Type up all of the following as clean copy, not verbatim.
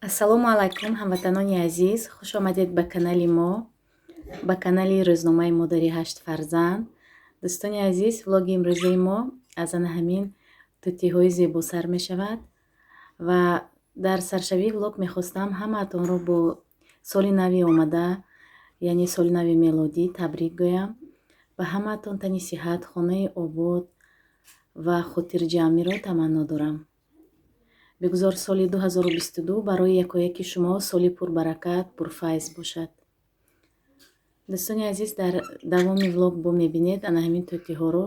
Ассалому алайкум, ҳамватанони азиз. Хуш омадед ба канали мо, ба канали рӯзномаи модари 8 фарзанд. Дӯстони азиз, влоги имрӯзаи мо аз ана ҳамин тӯтиҳои зебосар мешавад ва дар саршавии влог мехостам ҳамаатонро бо соли нави омада, яъне соли нави мелодӣ табрик гӯям. Ба ҳамаатон тани сиҳат, хонаи обод ва хотирҷамъиро таманно дорам. бигузор соли 2022 барои якояки шумо соли пурбаракат, пурфайз бошад. дӯстони азиз, дар давоми влог бо мебинед ана ҳамин тӯтиҳоро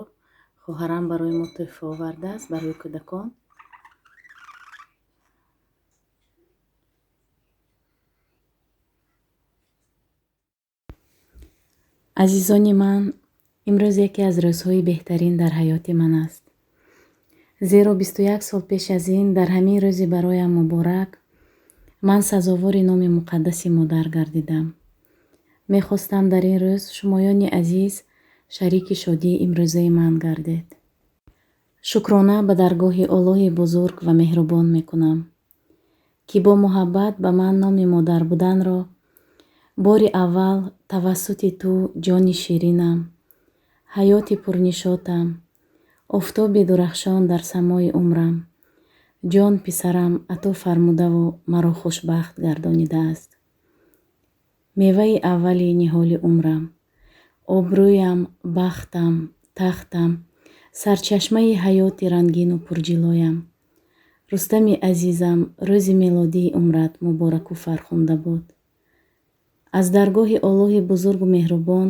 хоҳарам барои мо тӯҳфа овардааст барои кӯдакон. азизони ман, имрӯз яке аз рӯзҳои беҳтарин дар ҳаёти ман аст. зеро 21 сол пеш аз ин, дар ҳамин рӯзи бароям муборак, ман сазовори номи муқаддаси модар гардидам. мехостам дар ин рӯз шумоёни азиз шарики шодии имрӯзаи ман гардед. шукрона ба даргоҳи Аллоҳи бузург ва меҳрубон мекунам, ки бо муҳаббат ба ман номи модар буданро бори аввал тавассути ту, ҷони ширинам, ҳаёти пурнишотам, офтоби дурахшон дар самои умрам, ҷон писарам ато фармудаву маро хушбахт гардонидааст. меваи аввали ниҳоли умрам, обрӯям, бахтам, тахтам, сарчашмаи ҳаёти рангину пурҷилоям. рустами азизам, рӯзи мелодии умрат мубораку фархунда бод. аз даргоҳи Аллоҳи бузургу меҳрубон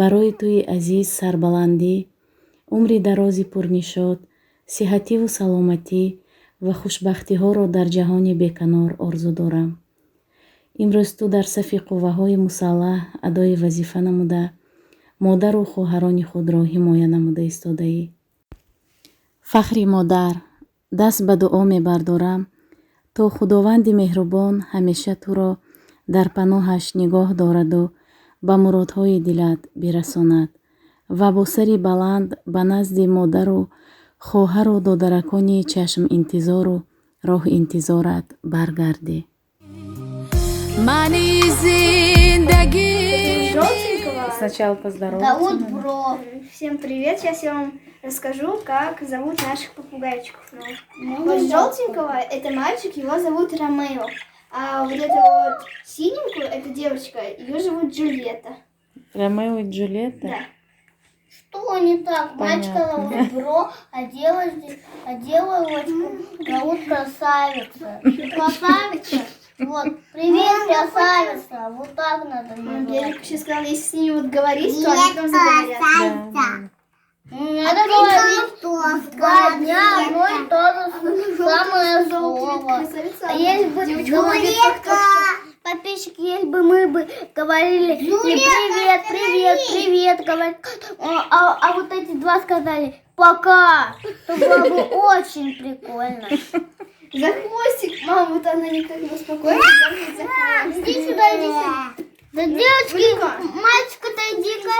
барои туи азиз сарбаландӣ, умри дарози пурнишод, сиҳативу саломатӣ ва хушбахтиҳоро дар ҷаҳони беканор орзу дорам. имрӯз ту дар сафи қувваҳои мусаллаҳ адои вазифа намуда, модару хоҳарони худро ҳимоя намуда истодаӣ. фахри модар, даст ба дуо мебардорам, то худованди меҳрубон ҳамеша туро дар паноҳаш нигоҳ дораду ба муродҳои дилат бирасонад ва бо сари баланд ба назди модару хоҳару додаракони чашминтизору роҳинтизорат баргардӣ. Мани зиндаги. Сначала поздороваться. Зовут Бро. Всем привет. Сейчас я вам расскажу, как зовут наших попугайчиков. Вот желтенького это мальчик, его зовут Ромео. А вот эту вот синенькую, это девочка, ее зовут Джульетта. Ромео и Джульетта? Да. Что не так? Мальчика зовут Бро, а девочку зовут Красавица. Красавица? Вот, привет, красавица. Вот так надо Девочка называть. сейчас сказала, если с ними вот говорить, то они потом заговорят. Надо говорить 2 дня одно и то же самое слово. Красавица. А если бы подписчики, если бы мы бы говорили не привет, привет, привет, говорить, а вот эти два сказали пока, то было бы очень прикольно. За хвостик. Мама, вот она никак не успокоится. За хвостик. Иди сюда, иди сюда. Да девочки, мальчик-то иди-ка.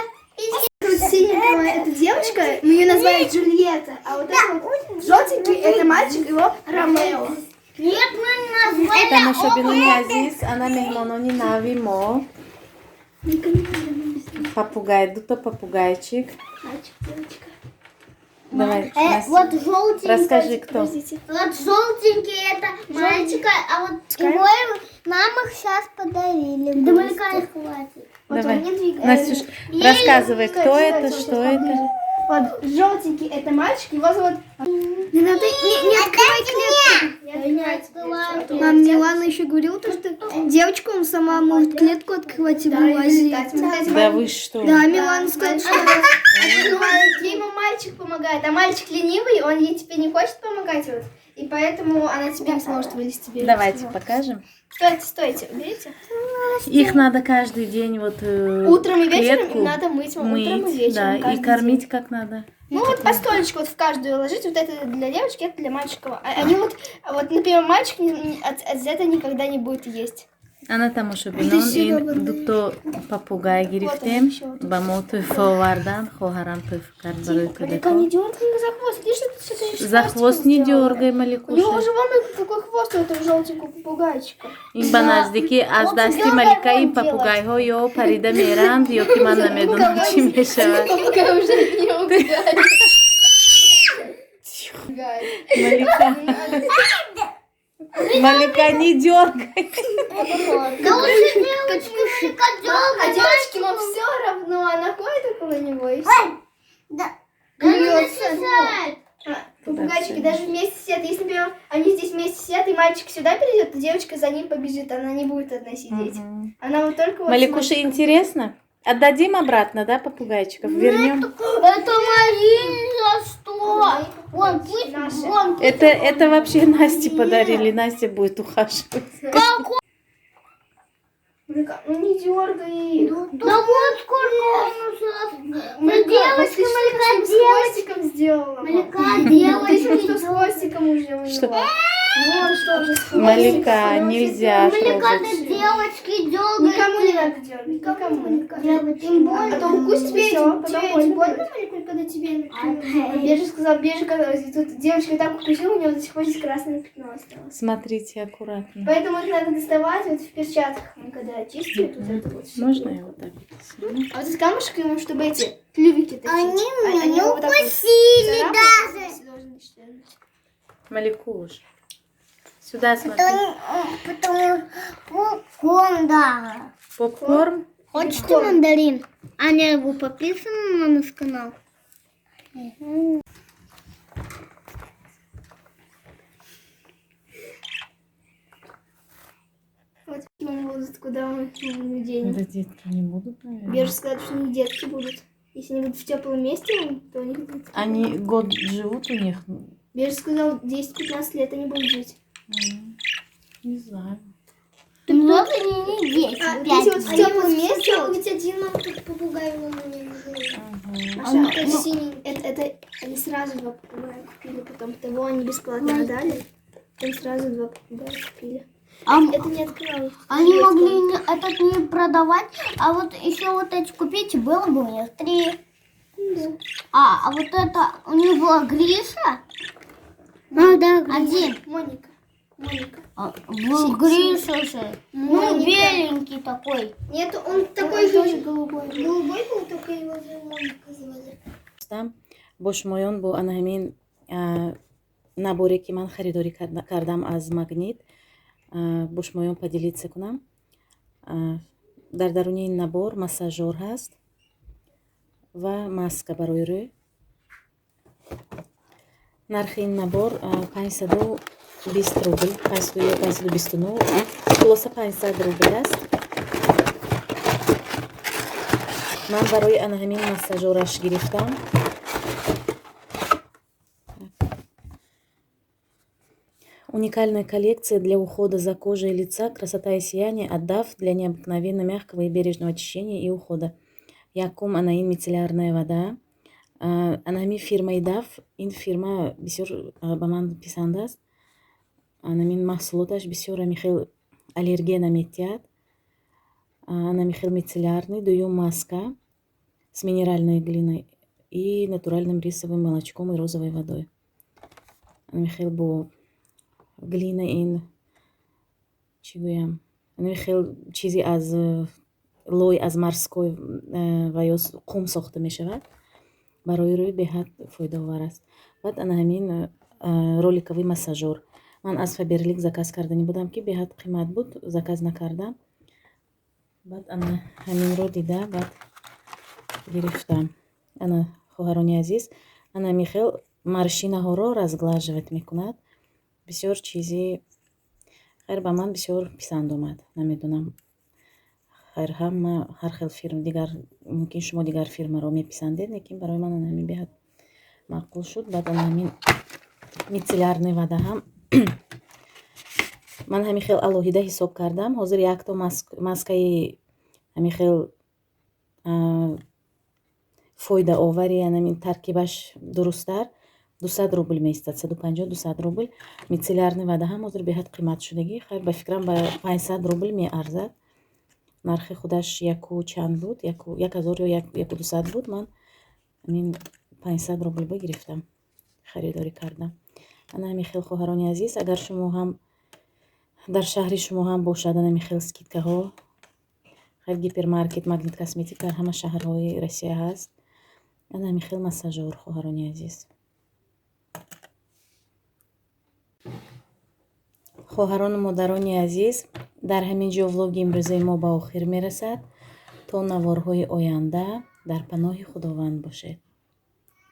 Вот синенькая это девочка, мы ее назвали Джульетта, а вот это вот желтенький это мальчик, его Ромео. Нет, мы назвали Там еще бинуни азиз, она мехмонони нави мо. Попугай, дуто попугайчик. Мальчик, девочка. Давай, вот желтенький. расскажи, кто. Подождите. Вот желтенький это мальчика, а вот его нам их сейчас подарили. Далеко не хватит. Вот Давай. он не двигается. Настюш, рассказывай, кто это, что это. Вот желтенький это мальчик, его зовут... Не надо, не открывай клетку. Нам Милана еще говорила, что девочка он сама может клетку открывать и вылазить. Да вы что? Да, Милана сказала, что ей ему мальчик помогает, а мальчик ленивый, он ей теперь не хочет помогать, вот, и поэтому она теперь сможет вылезти. Давайте покажем. Стойте, уберите. Их надо каждый день вот Утром и вечером клетку им надо мыть, утром и вечером. да, и каждый кормить день. как надо. Ну вот по столечку вот в каждую ложить, вот это для девочки, это для мальчика. Они вот, например, мальчик от этого никогда не будет есть. ана тамошобинон ин дуто папугай гирифтем ба мо тӯҳфа овардан. хоҳарам тӯҳфа кард барои Малика, кӯдако. не дергай его за хвост. Видишь, что За хвост не дёргай, У него Маликуша. же вон такой хвост у этого желтенького попугайчика. ин ба наздикӣ аз дасти Малика ин папугайҳо ё парида меранд ё ки ман намедонам чӣ мешавад. Попугай уже не убегает. Малика, Малика, не дёргай. Да лучше девочки А девочке ему все равно, она ходит около него и все. Да. Плюется. Попугайчики даже вместе сидят. Если, например, они здесь вместе сидят, и мальчик сюда перейдет, то девочка за ним побежит. Она не будет одна сидеть. Она вот только вот Маликуша, интересно? Отдадим обратно, да, попугайчиков? Вернем? Это мои за что? Вон, пусть Наши. вон. Это вообще Насте подарили. Настя будет ухаживать. Малика, ну не дергай. Да вот сколько он уже. Малика, девочка, вот Малика, ты что с хвостиком сделала? Малика, Ты что с девочка. хвостиком уже у Что? него? Вот что уже с хвостиком. Малика, Он уже нельзя Малика, трогать. ты девочки дергай. Никому не надо дергать. Никому. Тем более. А то укусит все, потом больно, больно, Малика, когда тебе... Бежи сказал, бежи, когда тут девочка так укусила, у него до сих пор здесь красное пятно осталось. Смотрите аккуратно. Поэтому их надо доставать вот в перчатках, мы когда чистим вот это вот всё. Можно я вот так вот сниму? А вот из камушек ему, чтобы эти клювики точить. Они меня Они не вот так вот укусили царапают, даже. и должны исчезнуть. Маликуш, сюда смотри. Потому попкорн, да. Попкорн? Хочете мандарин? Аня его подписана на наш канал? Вот такие они будут, куда он их не денет. Да детки не будут, наверное. Бежи сказать, что они детки будут. Если они будут в теплом месте, то они будут. Они год живут у них? Бежи сказал, 10-15 лет они будут жить. Не знаю. Ну, вот они не 10, Если вот в теплом месте, ведь один попугай у меня Ага. это синий, это они сразу два попугая купили, потом того они бесплатно отдали, потом сразу два попугая купили. Это не открывалось. Они могли этот не продавать, а вот еще вот эти купить, и было бы у них 3. А вот это у них была Гриша. Да, один. Моника. Был Гриша же. Ну, беленький такой. Нет, он такой же голубой. Голубой был, только его же Моника звали. бошмоён бо ана ҳамин наборе ки ман харидорӣ кардам аз магнит бошмоён падилитса кунам. Дар даруни ин набор массажёр ҳаст ва маска барои рӯй. нархи ин набор 520 рубл, 529, хулоса 500 рубл аст. ман барои ана ҳамин массажёраш гирифтам. Уникальная коллекция для ухода за кожей лица, красота и сияние, отдав для необыкновенно мягкого и бережного очищения и ухода. Якум анаин мицеллярная вода. Анами фирма идав. Ин фирма бисёр ба ман писанд аст. Анамин маҳсулоташ бисёр амихел аллергия наметиҳад. Анамихел мицеллярный. Дуюм маска с минеральной глиной и натуральным рисовым молочком и розовой водой. Анамихел бо глина ин чӣ гӯям, хел чизе аз лой аз марской ва ё қум сохта мешавад. Барои рӯй беҳад фоидаовар аст. баъд ана ҳамин роликовый массажёр ман аз Фаберлик заказ кардани будам ки беҳад қимат буд, заказ накардам. баъд ана ҳаминро дида баъд гирифтам. ана хоҳарони азиз, ана михел маршинаҳоро разглаживать мекунад. бисёр чизи хайр ба ман бисёр писанд омад. Намедонам хайр ҳама ҳар хел фирм дигар мумкин шумо дигар фирмаро меписандед, лекин барои ман ҳамин беҳад маъқул шуд. баъд ҳамин мицеллярный вода ҳам ман ҳамин хел алоҳида ҳисоб кардам. ҳозир якто маскаи ҳамин хел фоидаовари ҳамин таркибаш дурусттар 200 рубл меистад, 150-200 рубл. Мицеллярный вада ҳам ҳозир беҳад қимат шудагӣ. Хайр ба фикрам ба 500 рубл меарзад. нархи худаш яку чанд буд, 1000 ё 1200 буд. Ман амин 500 рубл гирифтам, харидорӣ кардам. ана ҳамин хел хоҳарони азиз, агар шумо ҳам дар шаҳри шумо ҳам бошад ана ҳамин хел скидкаҳо, хайр гипермаркет, магнит косметик дар ҳама шаҳрҳои Россия ҳаст. ана ҳамин хел массажёр, хоҳарони азиз. хоҳарону модарони азиз, дар ҳамин ҷо влоги имрӯзаи мо ба охир мерасад. То наворҳои оянда дар паноҳи худованд бошед.